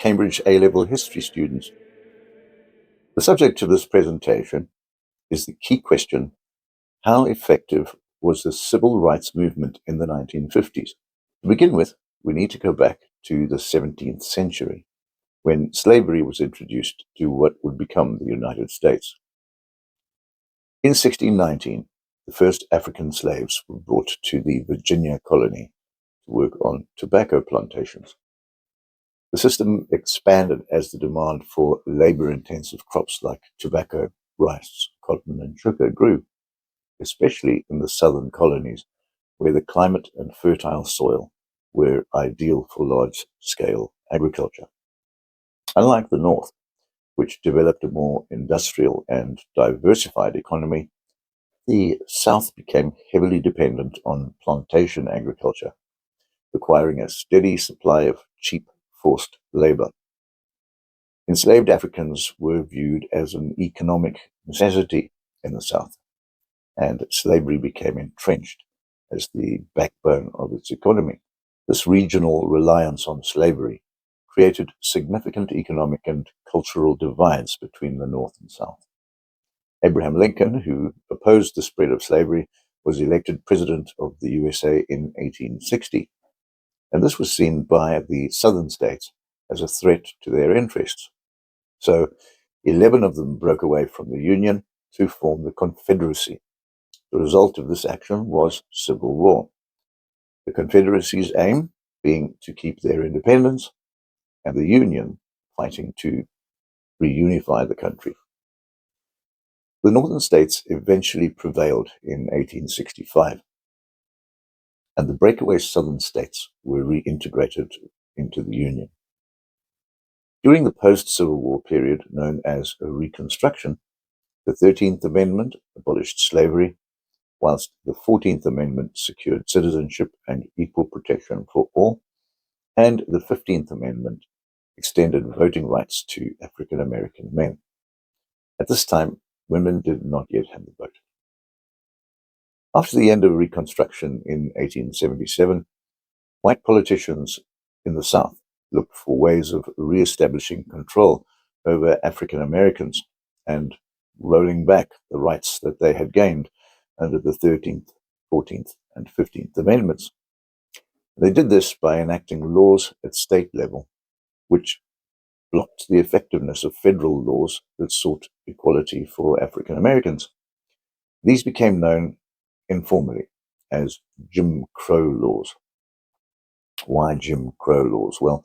Cambridge A-level history students. The subject of this presentation is the key question: how effective was the civil rights movement in the 1950s? To begin with, we need to go back to the 17th century, when slavery was introduced to what would become the United States. In 1619, the first African slaves were brought to the Virginia colony to work on tobacco plantations. The system expanded as the demand for labor-intensive crops like tobacco, rice, cotton, and sugar grew, especially in the southern colonies, where the climate and fertile soil were ideal for large-scale agriculture. Unlike the North, which developed a more industrial and diversified economy, the South became heavily dependent on plantation agriculture, requiring a steady supply of cheap forced labor. Enslaved Africans were viewed as an economic necessity in the South, and slavery became entrenched as the backbone of its economy. This regional reliance on slavery created significant economic and cultural divides between the North and South. Abraham Lincoln, who opposed the spread of slavery, was elected president of the USA in 1860, and this was seen by the southern states as a threat to their interests. So 11 of them broke away from the Union to form the Confederacy. The result of this action was civil war, the Confederacy's aim being to keep their independence, and the Union fighting to reunify the country. The northern states eventually prevailed in 1865, and the breakaway southern states were reintegrated into the Union. During the post-Civil War period known as Reconstruction, the 13th Amendment abolished slavery, whilst the 14th Amendment secured citizenship and equal protection for all, and the 15th Amendment extended voting rights to African American men. At this time, women did not yet have the vote. After the end of Reconstruction in 1877, white politicians in the South looked for ways of re-establishing control over African Americans and rolling back the rights that they had gained under the 13th, 14th, and 15th Amendments. They did this by enacting laws at state level, which blocked the effectiveness of federal laws that sought equality for African Americans. These became known informally as Jim Crow laws. Why Jim Crow laws? Well,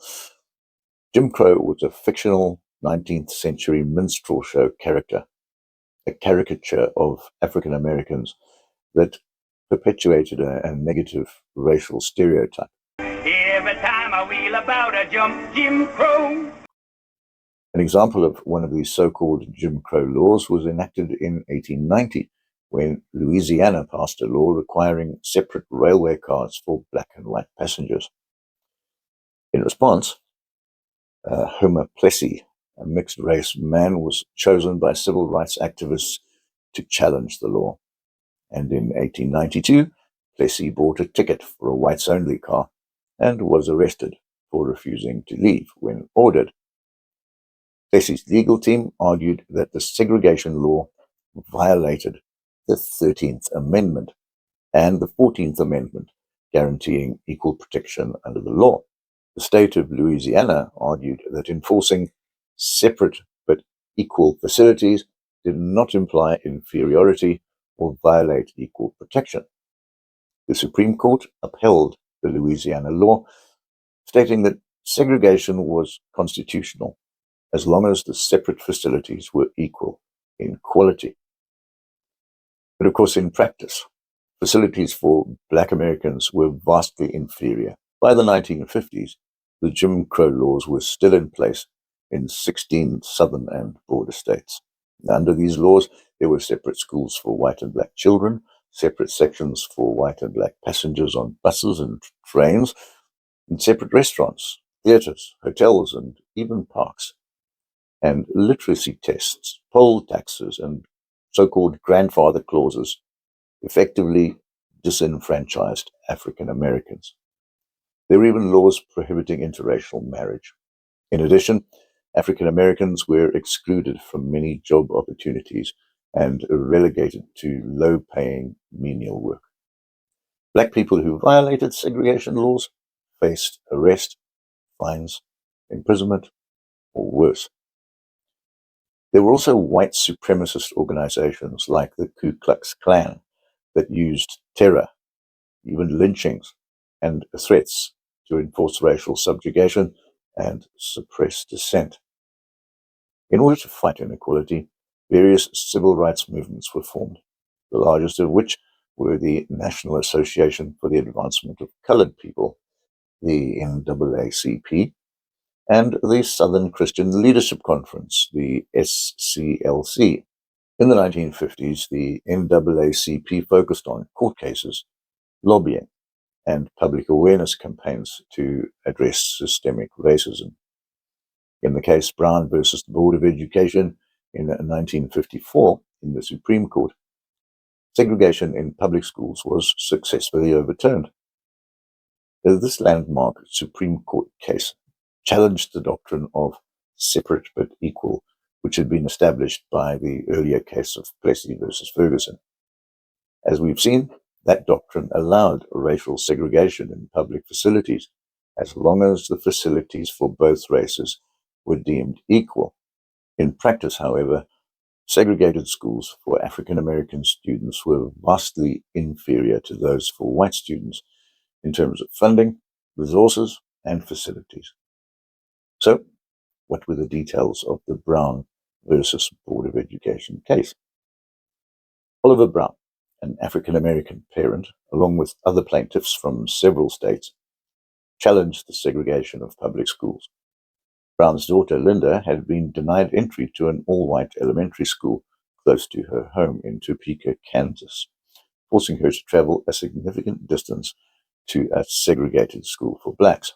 Jim Crow was a fictional 19th century minstrel show character, a caricature of African Americans that perpetuated a negative racial stereotype. Every time I wheel about a jump, Jim Crow. An example of one of these so-called Jim Crow laws was enacted in 1890, when Louisiana passed a law requiring separate railway cars for black and white passengers. In response, Homer Plessy, a mixed-race man, was chosen by civil rights activists to challenge the law. And in 1892, Plessy bought a ticket for a whites-only car and was arrested for refusing to leave when ordered. Plessy's legal team argued that the segregation law violated the 13th Amendment and the 14th Amendment, guaranteeing equal protection under the law. The state of Louisiana argued that enforcing separate but equal facilities did not imply inferiority or violate equal protection. The Supreme Court upheld the Louisiana law, stating that segregation was constitutional as long as the separate facilities were equal in quality. But of course, in practice, facilities for Black Americans were vastly inferior. By the 1950s, the Jim Crow laws were still in place in 16 southern and border states. Under these laws, there were separate schools for white and black children, separate sections for white and black passengers on buses and trains, and separate restaurants, theaters, hotels, and even parks. And literacy tests, poll taxes, and so-called grandfather clauses effectively disenfranchised African Americans. There were even laws prohibiting interracial marriage. In addition, African Americans were excluded from many job opportunities and relegated to low-paying menial work. Black people who violated segregation laws faced arrest, fines, imprisonment, or worse. There were also white supremacist organizations like the Ku Klux Klan that used terror, even lynchings, and threats to enforce racial subjugation and suppress dissent. In order to fight inequality, various civil rights movements were formed, the largest of which were the National Association for the Advancement of Colored People, the NAACP, and the Southern Christian Leadership Conference, the SCLC. In the 1950s, the NAACP focused on court cases, lobbying, and public awareness campaigns to address systemic racism. In the case Brown versus the Board of Education in 1954 in the Supreme Court, segregation in public schools was successfully overturned. This landmark Supreme Court case challenged the doctrine of separate but equal, which had been established by the earlier case of Plessy versus Ferguson. As we've seen, that doctrine allowed racial segregation in public facilities, as long as the facilities for both races were deemed equal. In practice, however, segregated schools for African American students were vastly inferior to those for white students in terms of funding, resources, and facilities. So, what were the details of the Brown versus Board of Education case? Oliver Brown, an African American parent, along with other plaintiffs from several states, challenged the segregation of public schools. Brown's daughter, Linda, had been denied entry to an all-white elementary school close to her home in Topeka, Kansas, forcing her to travel a significant distance to a segregated school for blacks.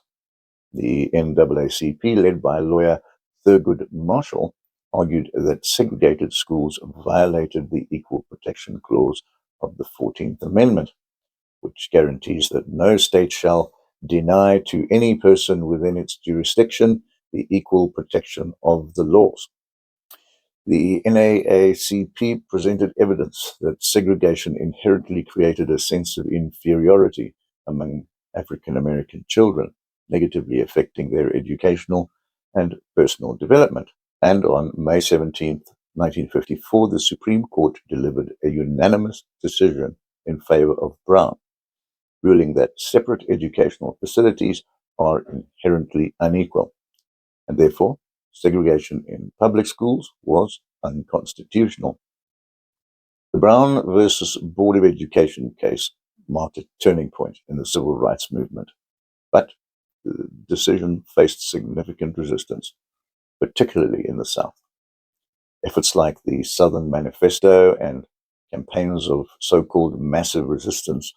The NAACP, led by lawyer Thurgood Marshall, argued that segregated schools violated the Equal Protection Clause of the 14th Amendment, which guarantees that no state shall deny to any person within its jurisdiction the equal protection of the laws. The NAACP presented evidence that segregation inherently created a sense of inferiority among African American children, negatively affecting their educational and personal development. And on May 17, 1954, the Supreme Court delivered a unanimous decision in favor of Brown, ruling that separate educational facilities are inherently unequal, and therefore segregation in public schools was unconstitutional. The Brown versus Board of Education case marked a turning point in the civil rights movement, but the decision faced significant resistance, particularly in the South. Efforts like the Southern Manifesto and campaigns of so-called massive resistance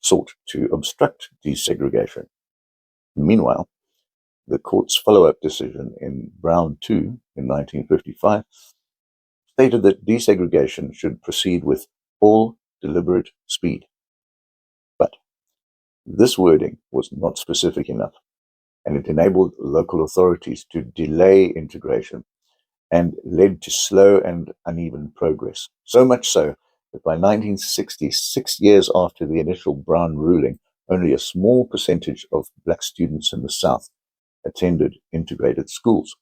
sought to obstruct desegregation. Meanwhile, the court's follow-up decision in Brown 2 in 1955 stated that desegregation should proceed with all deliberate speed. But this wording was not specific enough, and it enabled local authorities to delay integration and led to slow and uneven progress. So much so that by 1960, 6 years after the initial Brown ruling, only a small percentage of black students in the South attended integrated schools.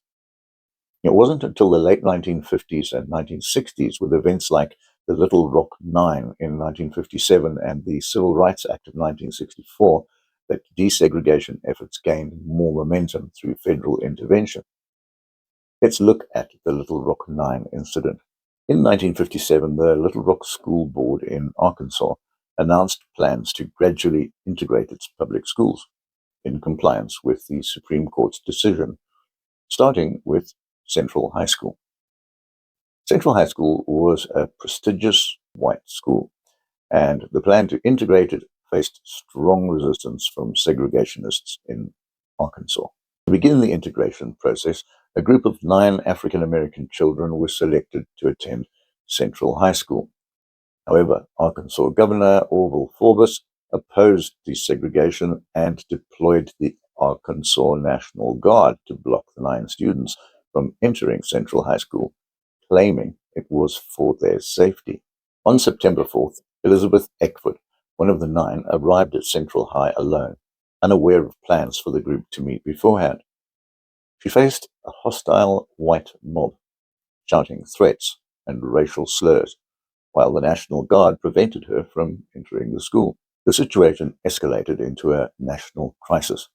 It wasn't until the late 1950s and 1960s, with events like the Little Rock Nine in 1957 and the Civil Rights Act of 1964, that desegregation efforts gained more momentum through federal intervention. Let's look at the Little Rock Nine incident. In 1957, the Little Rock School Board in Arkansas announced plans to gradually integrate its public schools in compliance with the Supreme Court's decision, starting with Central High School. Central High School was a prestigious white school, and the plan to integrate it faced strong resistance from segregationists in Arkansas. To begin the integration process, a group of 9 African American children were selected to attend Central High School. However, Arkansas Governor Orville Forbes opposed desegregation and deployed the Arkansas National Guard to block the 9 students from entering Central High School, claiming it was for their safety. On September 4th, Elizabeth Eckford, one of the 9, arrived at Central High alone, unaware of plans for the group to meet beforehand. She faced a hostile white mob, shouting threats and racial slurs, while the National Guard prevented her from entering the school. The situation escalated into a national crisis,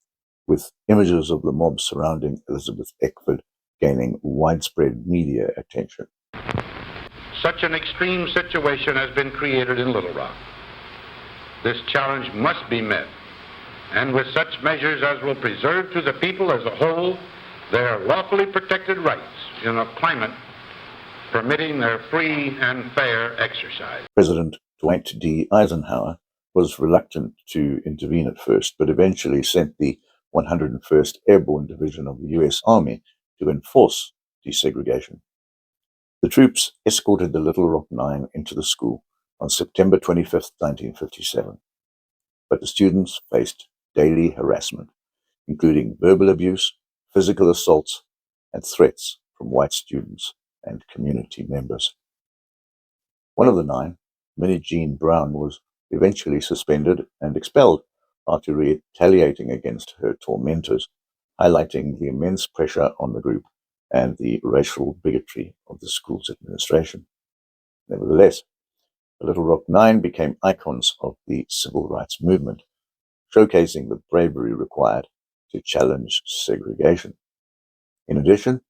with images of the mob surrounding Elizabeth Eckford gaining widespread media attention. Such an extreme situation has been created in Little Rock. This challenge must be met, and with such measures as will preserve to the people as a whole their lawfully protected rights in a climate permitting their free and fair exercise. President Dwight D. Eisenhower was reluctant to intervene at first, but eventually sent the 101st Airborne Division of the U.S. Army to enforce desegregation. The troops escorted the Little Rock 9 into the school on September 25, 1957. But the students faced daily harassment, including verbal abuse, physical assaults, and threats from white students and community members. One of the 9, Minnie Jean Brown, was eventually suspended and expelled after retaliating against her tormentors, highlighting the immense pressure on the group and the racial bigotry of the school's administration. Nevertheless, the Little Rock 9 became icons of the civil rights movement, showcasing the bravery required to challenge segregation. In addition,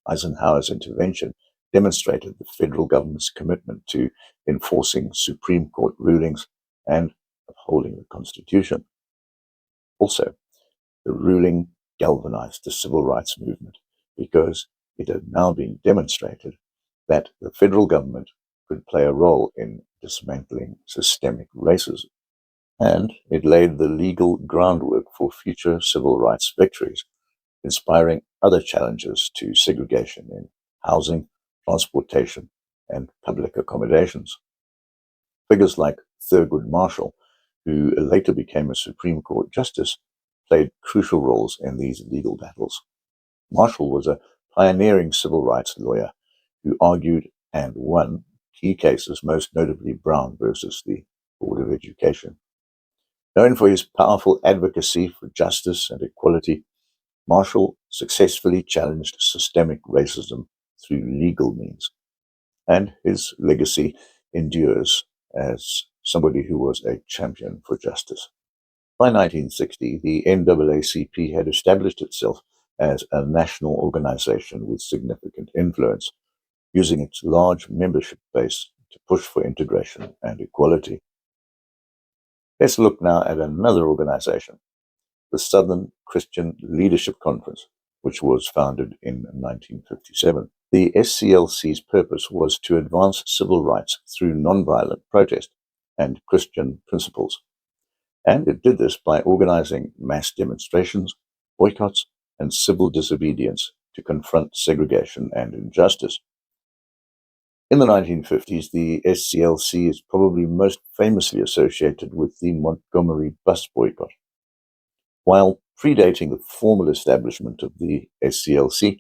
Eisenhower's intervention demonstrated the federal government's commitment to enforcing Supreme Court rulings and upholding the Constitution. Also, the ruling galvanized the civil rights movement because it had now been demonstrated that the federal government could play a role in dismantling systemic racism, and it laid the legal groundwork for future civil rights victories, inspiring other challenges to segregation in housing, transportation, and public accommodations. Figures like Thurgood Marshall, who later became a Supreme Court justice, played crucial roles in these legal battles. Marshall was a pioneering civil rights lawyer who argued and won key cases, most notably Brown versus the Board of Education. Known for his powerful advocacy for justice and equality, Marshall successfully challenged systemic racism through legal means, and his legacy endures as somebody who was a champion for justice. By 1960, the NAACP had established itself as a national organization with significant influence, using its large membership base to push for integration and equality. Let's look now at another organization, the Southern Christian Leadership Conference, which was founded in 1957. The SCLC's purpose was to advance civil rights through nonviolent protest and Christian principles. And it did this by organizing mass demonstrations, boycotts, and civil disobedience to confront segregation and injustice. In the 1950s, the SCLC is probably most famously associated with the Montgomery bus boycott. While predating the formal establishment of the SCLC,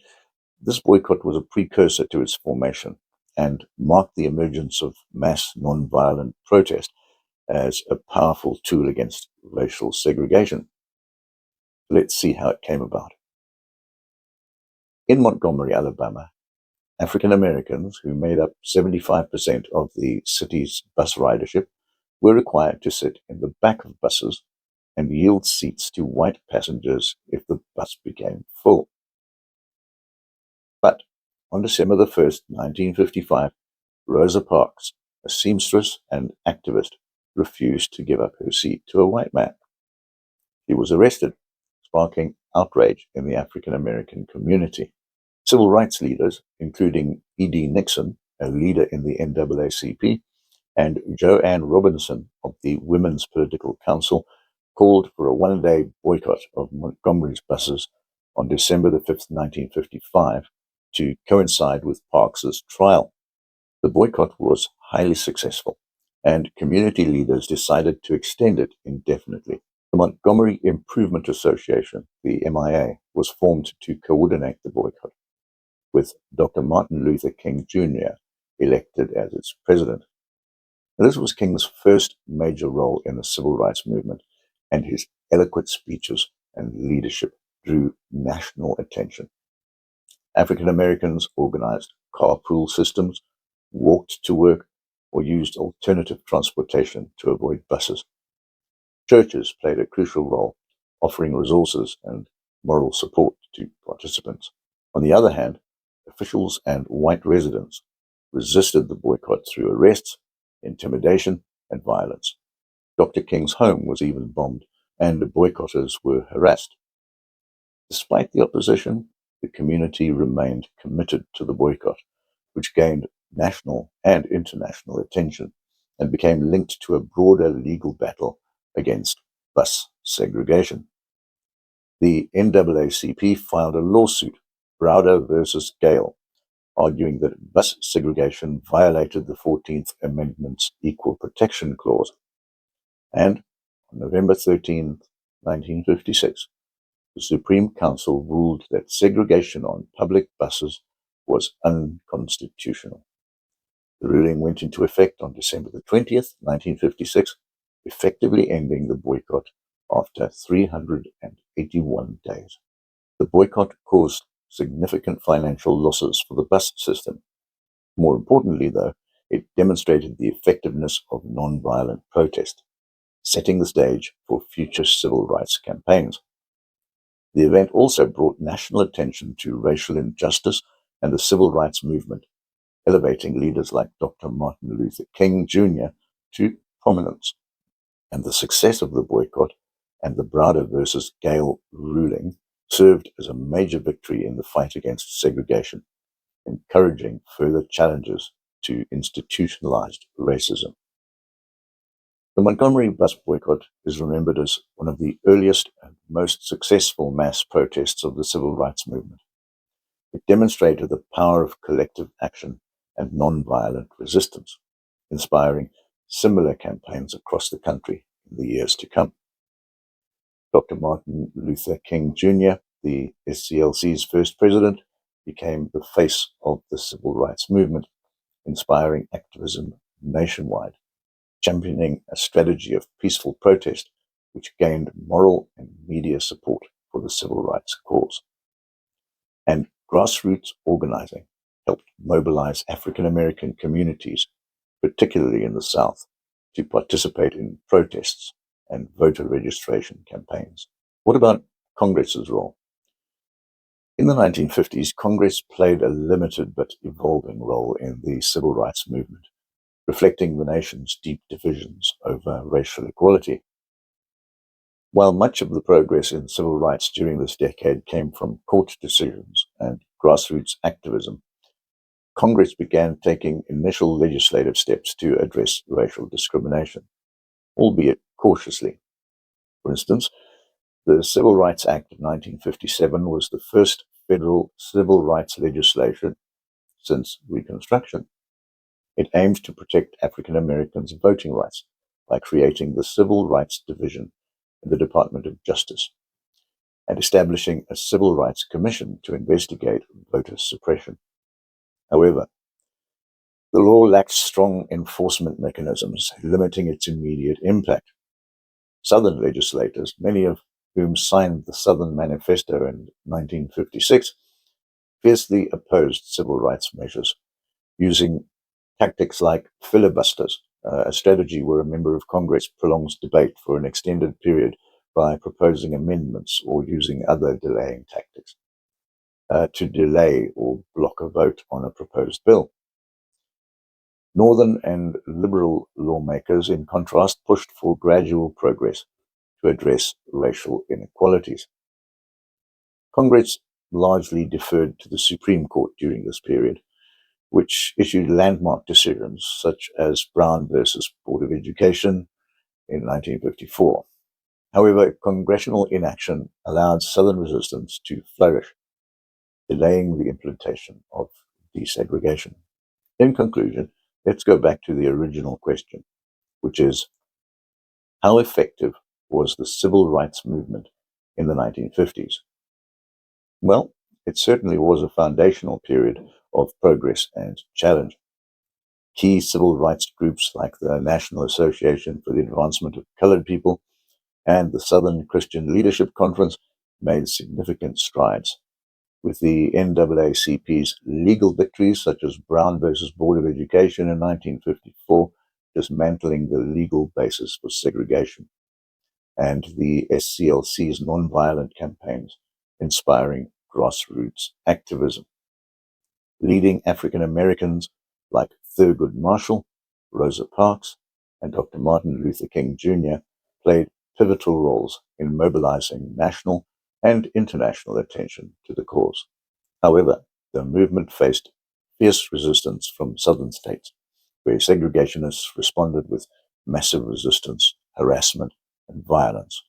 this boycott was a precursor to its formation and marked the emergence of mass nonviolent protest as a powerful tool against racial segregation. Let's see how it came about. In Montgomery, Alabama, African Americans, who made up 75% of the city's bus ridership, were required to sit in the back of buses and yield seats to white passengers if the bus became full. But on December 1st, 1955, Rosa Parks, a seamstress and activist, refused to give up her seat to a white man. He was arrested, sparking outrage in the African American community. Civil rights leaders, including E.D. Nixon, a leader in the NAACP, and Joanne Robinson of the Women's Political Council, called for a one-day boycott of Montgomery's buses on December 5th, 1955, to coincide with Parks's trial. The boycott was highly successful, and community leaders decided to extend it indefinitely. The Montgomery Improvement Association, the MIA, was formed to coordinate the boycott, with Dr. Martin Luther King Jr. elected as its president. Now, this was King's first major role in the civil rights movement, and his eloquent speeches and leadership drew national attention. African Americans organized carpool systems, walked to work, or used alternative transportation to avoid buses. Churches played a crucial role, offering resources and moral support to participants. On the other hand, officials and white residents resisted the boycott through arrests, intimidation, and violence. Dr. King's home was even bombed, and the boycotters were harassed. Despite the opposition, the community remained committed to the boycott, which gained national and international attention and became linked to a broader legal battle against bus segregation. The NAACP filed a lawsuit, Browder versus Gale, arguing that bus segregation violated the 14th Amendment's Equal Protection Clause. And on November 13, 1956, the Supreme Council ruled that segregation on public buses was unconstitutional. The ruling went into effect on December the 20th, 1956, effectively ending the boycott after 381 days. The boycott caused significant financial losses for the bus system. More importantly, though, it demonstrated the effectiveness of nonviolent protest, setting the stage for future civil rights campaigns. The event also brought national attention to racial injustice and the civil rights movement, elevating leaders like Dr. Martin Luther King Jr. to prominence. And the success of the boycott and the Browder versus Gale ruling served as a major victory in the fight against segregation, encouraging further challenges to institutionalized racism. The Montgomery bus boycott is remembered as one of the earliest and most successful mass protests of the civil rights movement. It demonstrated the power of collective action and nonviolent resistance, inspiring similar campaigns across the country in the years to come. Dr. Martin Luther King Jr., the SCLC's first president, became the face of the civil rights movement, inspiring activism nationwide, championing a strategy of peaceful protest which gained moral and media support for the civil rights cause. And grassroots organizing helped mobilize African American communities, particularly in the South, to participate in protests and voter registration campaigns. What about Congress's role? In the 1950s, Congress played a limited but evolving role in the civil rights movement, reflecting the nation's deep divisions over racial equality. While much of the progress in civil rights during this decade came from court decisions and grassroots activism, Congress began taking initial legislative steps to address racial discrimination, albeit cautiously. For instance, the Civil Rights Act of 1957 was the first federal civil rights legislation since Reconstruction. It aimed to protect African Americans' voting rights by creating the Civil Rights Division in the Department of Justice and establishing a Civil Rights Commission to investigate voter suppression. However, the law lacked strong enforcement mechanisms, limiting its immediate impact. Southern legislators, many of whom signed the Southern Manifesto in 1956, fiercely opposed civil rights measures, using tactics like filibusters, a strategy where a member of Congress prolongs debate for an extended period by proposing amendments or using other delaying tactics to delay or block a vote on a proposed bill. Northern and liberal lawmakers, in contrast, pushed for gradual progress to address racial inequalities. Congress largely deferred to the Supreme Court during this period, which issued landmark decisions such as Brown versus Board of Education in 1954. However, congressional inaction allowed Southern resistance to flourish, delaying the implementation of desegregation. In conclusion, let's go back to the original question, which is, how effective was the civil rights movement in the 1950s? Well, it certainly was a foundational period of progress and challenge. Key civil rights groups like the National Association for the Advancement of Colored People and the Southern Christian Leadership Conference made significant strides, with the NAACP's legal victories, such as Brown versus Board of Education in 1954, dismantling the legal basis for segregation, and the SCLC's nonviolent campaigns, inspiring grassroots activism. Leading African Americans like Thurgood Marshall, Rosa Parks, and Dr. Martin Luther King Jr. played pivotal roles in mobilizing national and international attention to the cause. However, the movement faced fierce resistance from southern states, where segregationists responded with massive resistance, harassment, and violence,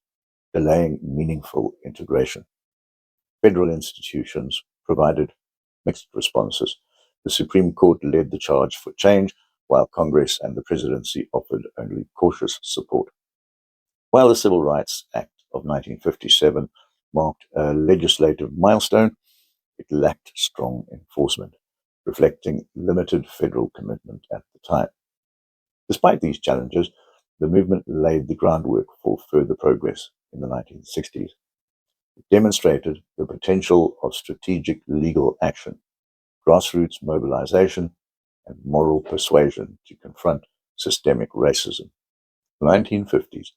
delaying meaningful integration. Federal institutions provided mixed responses. The Supreme Court led the charge for change, while Congress and the presidency offered only cautious support. While the Civil Rights Act of 1957 marked a legislative milestone, it lacked strong enforcement, reflecting limited federal commitment at the time. Despite these challenges, the movement laid the groundwork for further progress in the 1960s. It demonstrated the potential of strategic legal action, grassroots mobilization, and moral persuasion to confront systemic racism. The 1950s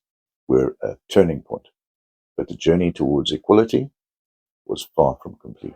were a turning point, but the journey towards equality was far from complete.